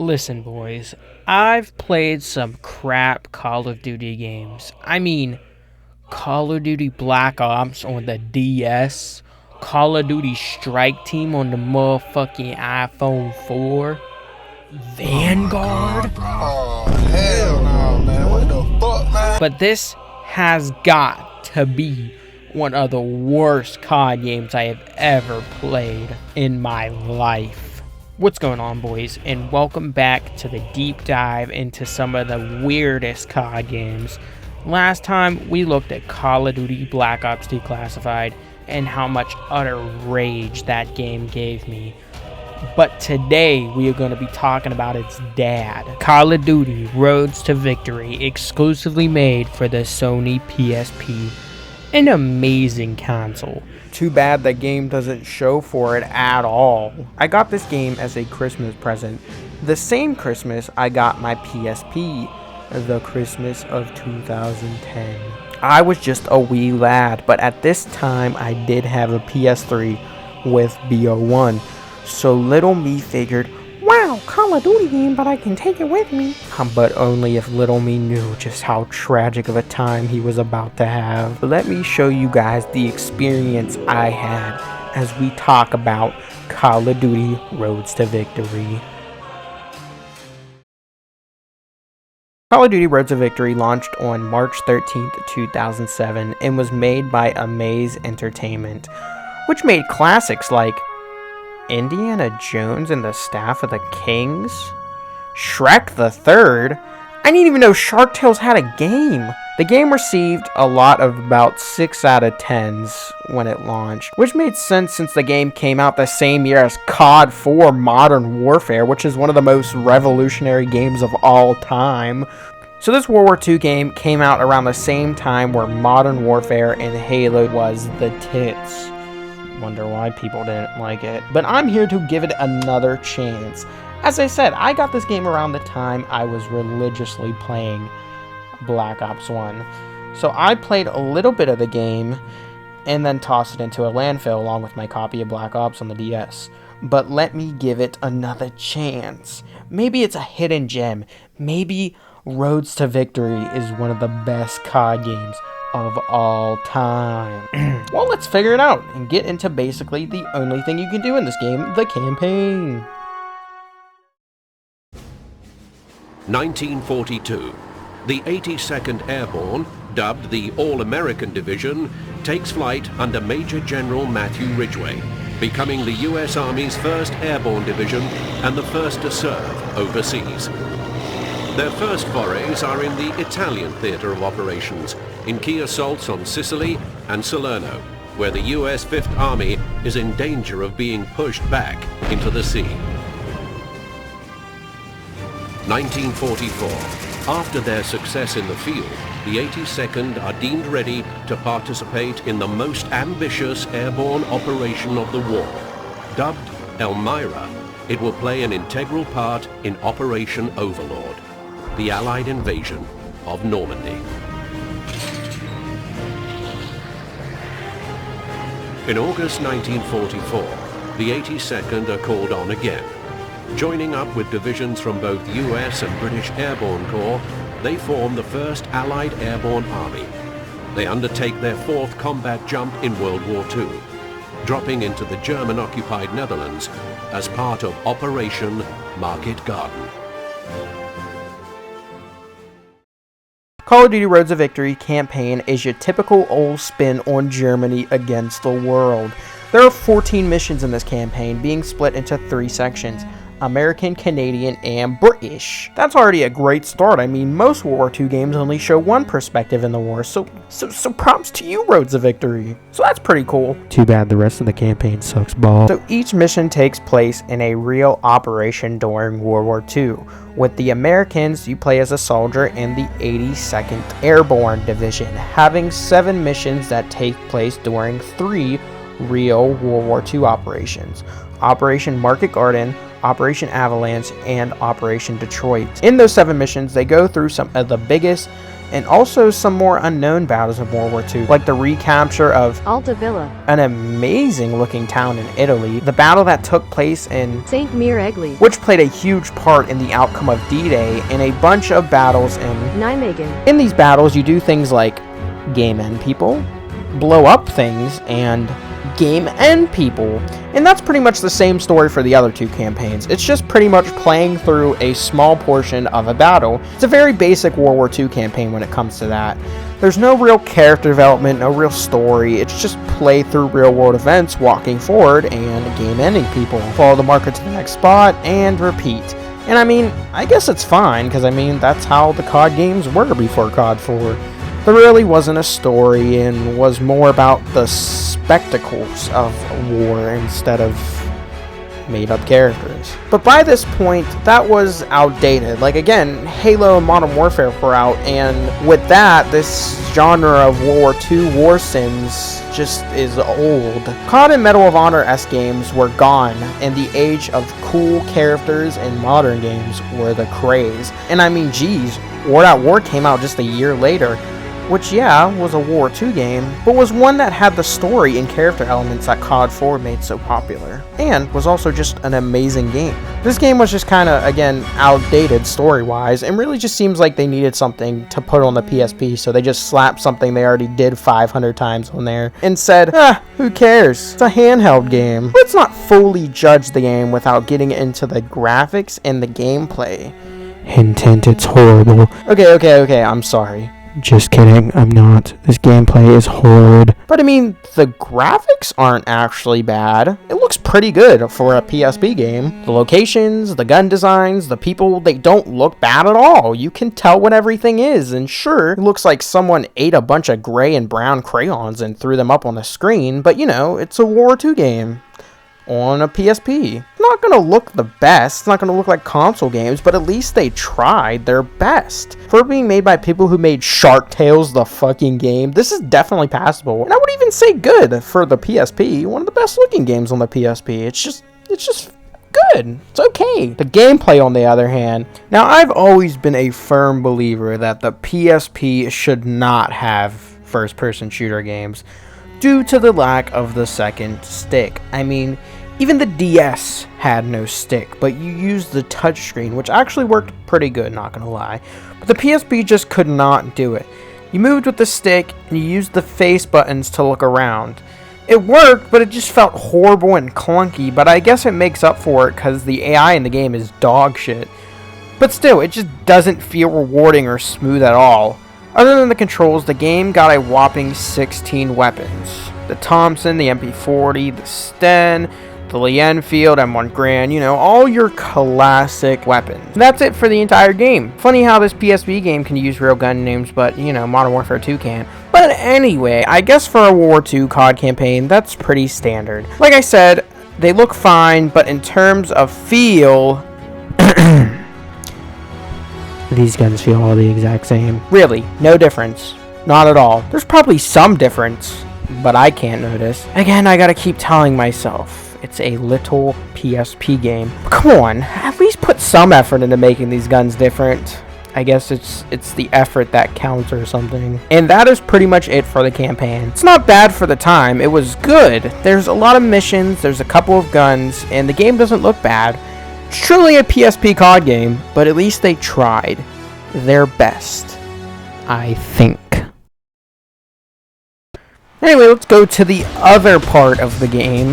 Listen, boys, I've played some crap Call of Duty games. I mean, Call of Duty Black Ops on the DS, Call of Duty Strike Team on the motherfucking iPhone 4, Vanguard. Oh, hell no, man. What the fuck, man? But this has got to be one of the worst COD games I have ever played in my life. What's going on, boys, and welcome back to the deep dive into some of the weirdest COD games. Last time we looked at Call of Duty Black Ops Declassified and how much utter rage that game gave me. But today we are going to be talking about its dad, Call of Duty Roads to Victory, exclusively made for the Sony PSP. An amazing console. Too bad the game doesn't show for it at all. I got this game as a Christmas present. The same Christmas I got my PSP, the Christmas of 2010. I was just a wee lad, but at this time I did have a PS3 with BO1. So little me figured, wow, Call of Duty game, but I can take it with me. But only if little me knew just how tragic of a time he was about to have. Let me show you guys the experience I had as we talk about Call of Duty Roads to Victory. Call of Duty Roads to Victory launched on March 13th, 2007 and was made by Amaze Entertainment, which made classics like Indiana Jones and the Staff of the Kings, Shrek the Third. I didn't even know Shark Tales had a game. The game received a lot of about 6 out of 10s when it launched, which made sense since the game came out the same year as COD 4 Modern Warfare, which is one of the most revolutionary games of all time. So this World War II game came out around the same time where Modern Warfare and Halo was the tits. Wonder why people didn't like it, but I'm here to give it another chance. As I said, I got this game around the time I was religiously playing Black Ops 1. So I played a little bit of the game and then tossed it into a landfill along with my copy of Black Ops on the DS. But let me give it another chance. Maybe it's a hidden gem. Maybe Roads to Victory is one of the best COD games of all time. Well, let's figure it out and get into basically the only thing you can do in this game, the campaign. 1942. The 82nd Airborne, dubbed the All-American Division, takes flight under Major General Matthew Ridgway, becoming the U.S. Army's first airborne division and the first to serve overseas. Their first forays are in the Italian theater of operations, in key assaults on Sicily and Salerno, where the U.S. Fifth Army is in danger of being pushed back into the sea. 1944. After their success in the field, the 82nd are deemed ready to participate in the most ambitious airborne operation of the war. Dubbed Elmira, it will play an integral part in Operation Overlord, the Allied invasion of Normandy. In August 1944, the 82nd are called on again. Joining up with divisions from both US and British Airborne Corps, they form the 1st Allied Airborne Army. They undertake their 4th combat jump in World War II, dropping into the German-occupied Netherlands as part of Operation Market Garden. Call of Duty Roads to Victory campaign is your typical old spin on Germany against the world. There are 14 missions in this campaign, being split into 3 sections: American, Canadian, and British. That's already a great start. I mean, most World War II games only show one perspective in the war, so props to you, Roads to Victory. So that's pretty cool. Too bad the rest of the campaign sucks balls. So each mission takes place in a real operation during World War II. With the Americans, you play as a soldier in the 82nd Airborne Division, having 7 missions that take place during 3 real World War II operations: Operation Market Garden, Operation Avalanche, and Operation Detroit. In those 7 missions, they go through some of the biggest and also some more unknown battles of World War II, like the recapture of Alta Villa, an amazing looking town in Italy, the battle that took place in St. Mir Egli, which played a huge part in the outcome of D-Day, and a bunch of battles in Nijmegen. In these battles, you do things like game end people, blow up things, and game end people. And that's pretty much the same story for the other two campaigns. It's just pretty much playing through a small portion of a battle. It's a very basic World War II campaign when it comes to that. There's no real character development, no real story. It's just play through real world events, walking forward, and game ending people. Follow the marker to the next spot, and repeat. And I mean, I guess it's fine, because I mean, that's how the COD games were before COD 4. There really wasn't a story, and was more about the spectacles of war instead of made-up characters. But by this point, that was outdated. Like, again, Halo and Modern Warfare were out, and with that, this genre of World War II war sims just is old. COD and Medal of Honor-esque games were gone, and the age of cool characters in modern games were the craze. And I mean, geez, World at War came out just a year later, which, yeah, was a World War II game, but was one that had the story and character elements that COD 4 made so popular, and was also just an amazing game. This game was just kind of, again, outdated story-wise, and really just seems like they needed something to put on the PSP, so they just slapped something they already did 500 times on there, and said, who cares? It's a handheld game. Let's not fully judge the game without getting into the graphics and the gameplay. Hint, hint, it's horrible. Okay, I'm sorry. Just kidding, I'm not. This gameplay is horrid. But I mean, the graphics aren't actually bad. It looks pretty good for a PSP game. The locations, the gun designs, the people, they don't look bad at all. You can tell what everything is, and sure, it looks like someone ate a bunch of gray and brown crayons and threw them up on the screen, but you know, it's a World War II game on a PSP. It's not gonna look the best, it's not gonna look like console games, but at least they tried their best. For being made by people who made Shark Tales the fucking game, this is definitely passable. And I would even say good for the PSP, one of the best looking games on the PSP. It's just good. It's okay. The gameplay, on the other hand, now I've always been a firm believer that the PSP should not have first-person shooter games, due to the lack of the second stick. I mean, even the DS had no stick, but you used the touchscreen, which actually worked pretty good, not gonna lie. But the PSP just could not do it. You moved with the stick, and you used the face buttons to look around. It worked, but it just felt horrible and clunky, but I guess it makes up for it because the AI in the game is dog shit. But still, it just doesn't feel rewarding or smooth at all. Other than the controls, the game got a whopping 16 weapons. The Thompson, the MP40, the Sten, the Lee Enfield, M1 Garand, you know, all your classic weapons. And that's it for the entire game. Funny how this PSP game can use real gun names, but, you know, Modern Warfare 2 can't. But anyway, I guess for a World War II COD campaign, that's pretty standard. Like I said, they look fine, but in terms of feel, these guns feel all the exact same. Really, no difference. Not at all. There's probably some difference, but I can't notice. Again, I gotta keep telling myself, it's a little PSP game. Come on, at least put some effort into making these guns different. I guess it's the effort that counts or something. And that is pretty much it for the campaign. It's not bad for the time. It was good. There's a lot of missions, there's a couple of guns, and the game doesn't look bad. It's truly a PSP COD game, but at least they tried their best, I think. Anyway, let's go to the other part of the game,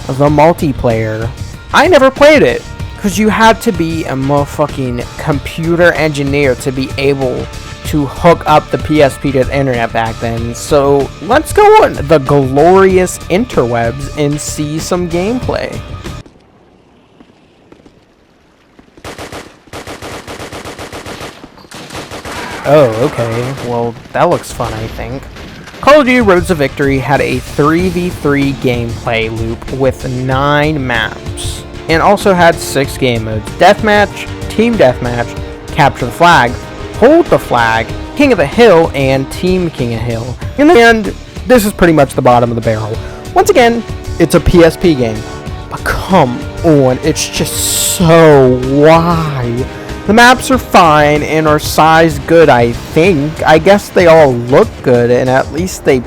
the multiplayer. I never played it, because you had to be a motherfucking computer engineer to be able to hook up the PSP to the internet back then. So let's go on the glorious interwebs and see some gameplay. Oh, okay. Well, that looks fun, I think. Call of Duty Roads to Victory had a 3v3 gameplay loop with 9 maps, and also had 6 game modes: Deathmatch, Team Deathmatch, Capture the Flag, Hold the Flag, King of the Hill, and Team King of Hill. In the end, this is pretty much the bottom of the barrel. Once again, it's a PSP game, but come on, it's just so why? The maps are fine and are sized good, I think. I guess they all look good, and at least they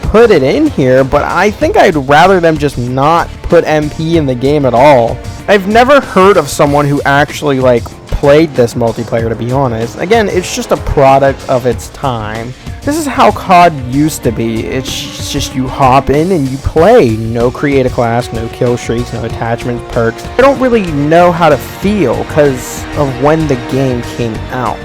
put it in here, but I think I'd rather them just not put MP in the game at all. I've never heard of someone who actually, like, played this multiplayer, to be honest. Again, it's just a product of its time. This is how COD used to be. It's just you hop in and you play. No create a class, no kill streaks, no attachments, perks. I don't really know how to feel because of when the game came out.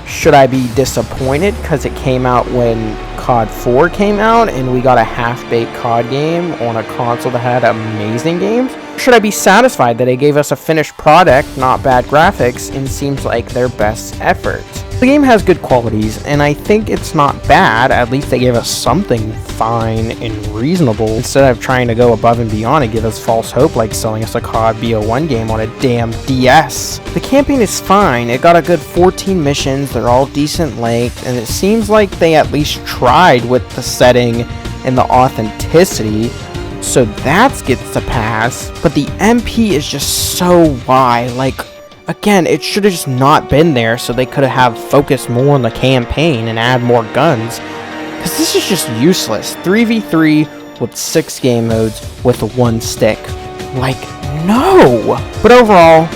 Should I be disappointed because it came out when COD 4 came out and we got a half-baked COD game on a console that had amazing games? Or should I be satisfied that they gave us a finished product, not bad graphics, and seems like their best effort? The game has good qualities, and I think it's not bad. At least they gave us something fine and reasonable, instead of trying to go above and beyond and give us false hope like selling us a COD BO1 game on a damn DS. The campaign is fine. It got a good 14 missions, they're all decent length, and it seems like they at least tried with the setting and the authenticity, so that gets a pass. But the MP is just so why, like, again, it should have just not been there so they could have focused more on the campaign and add more guns. Because this is just useless. 3v3 with 6 game modes with 1 stick. Like, no! But overall,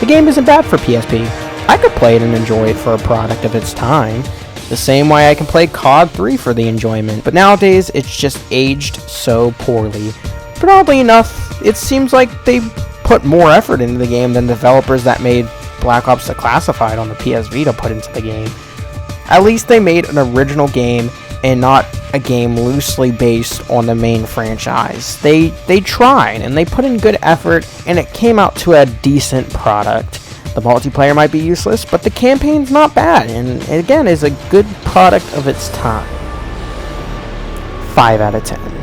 the game isn't bad for PSP. I could play it and enjoy it for a product of its time. The same way I can play COD 3 for the enjoyment. But nowadays, it's just aged so poorly. But oddly enough, it seems like they put more effort into the game than developers that made Black Ops Declassified on the PS Vita put into the game. At least they made an original game and not a game loosely based on the main franchise. They tried and they put in good effort and it came out to a decent product. The multiplayer might be useless, but the campaign's not bad and again is a good product of its time. 5 out of 10.